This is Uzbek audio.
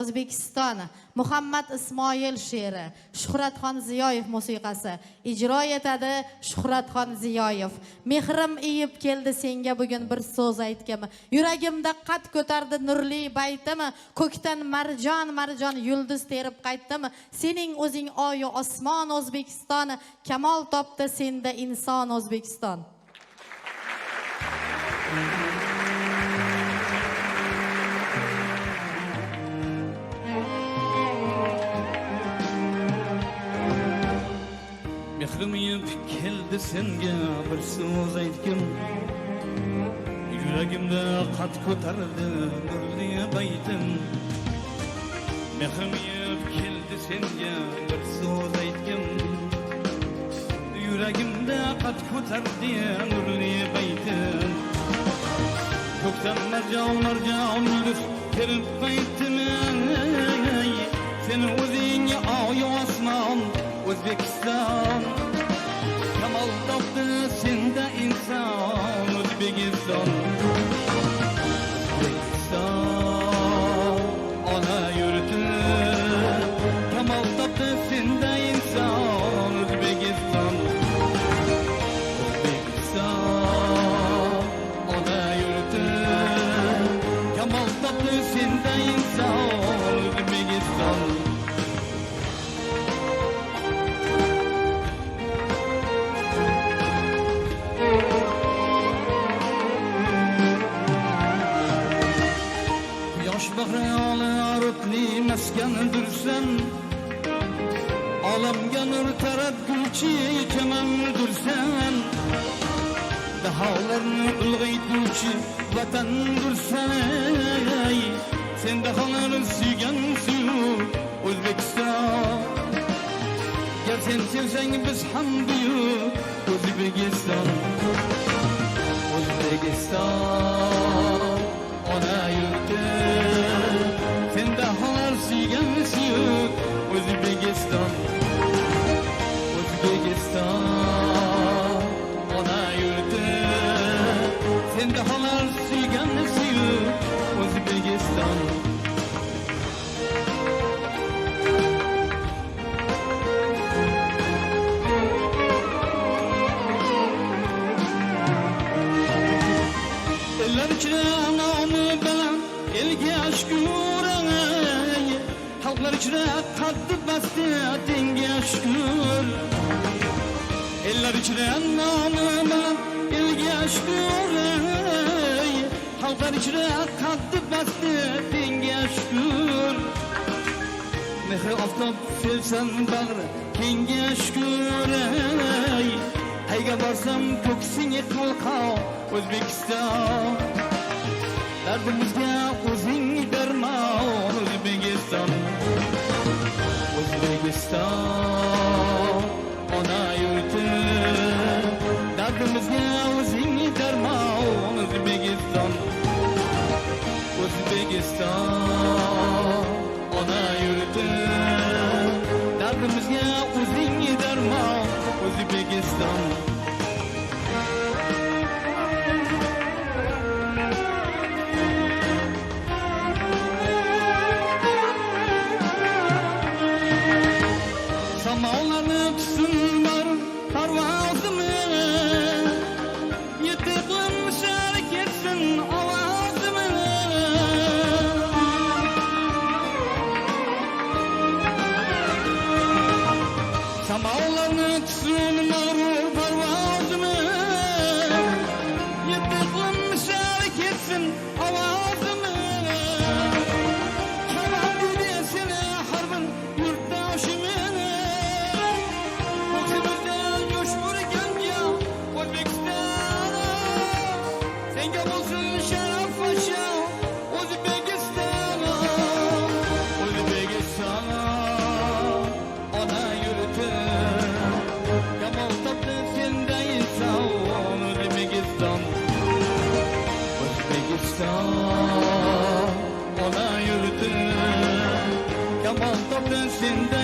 O'zbekiston Muhammad Ismoil she'ri, Shuhratxon Ziyoyev musiqasi ijro etadi. Shuhratxon Ziyoyev. Mehrim iyib keldi senga bugun bir so'z aytgim. Yuragimda qad ko'tardi nurli baytim. Ko'kdan marjon marjon yulduz terib qaytdim. Sening o'zing oyu osmon O'zbekiston, kamol topdi senda inson O'zbekiston. Mehrim iyib keldi senga bir so'z aytgim. Yuragimda qad ko'tardi nurli baytim. Mehrim iyib keldi senga bir so'z aytgim. Yuragimda qad ko'tardi nurli baytim. Ko'kdan marjon marjon yulduz terib qaytdim. Sen o'zing oy osmon O'zbekiston, kamol topdi senda inson O'zbekiston. O'zbekiston ona yurti, kamol topdi senda inson O'zbekiston. O'zbekiston ona yurti, kamol topdi senda inson O'zbekiston. Arıtli meskendirsen, alamga nur taratguvchi chamandursan, daholarni ulg'aytuvchi vatandursan. Sen daholarni suygan suyuk O'zbekiston. Gar sen sevsang biz ham buyuk O'zbekiston. O'zbekiston ona yurti, sen daholar suygan suyuk O'zbekiston. O'zbekiston ona yurti, sen daholar suygan suyuk O'zbekiston. Eller ichra nomi bilan elga shukur, xalqlar ichra qaddi basti tenga shukur. Eller ichra nomi bilan elga shukur, xalqlar ichra qaddi basti tenga shukur. Mehri oftob sevsan bag'ri kenga shukur. Qayga borsam ko'ksing qalqon O'zbekiston. Dardimizga o'zing darmon O'zbekiston. O'zbekiston ona yurti, dardimizga o'zing darmon O'zbekiston. O'zbekiston ona yurti, dardimizga o'zing darmon O'zbekiston. Samolarni tutsin bar parvozimi, yetib qolmishar ketsin ovozimi. Samolarni tutsin bar parvozimi, yetib qolmishar ketsin ovozimi. Kamol desene harbin yurtdoshimi. Senga bo'lsin sharaf va shon O'zbekiston. O'zbekiston ona yurti, kamol topdi senda inson O'zbekiston. O'zbekiston ona yurti, kamol topdi senda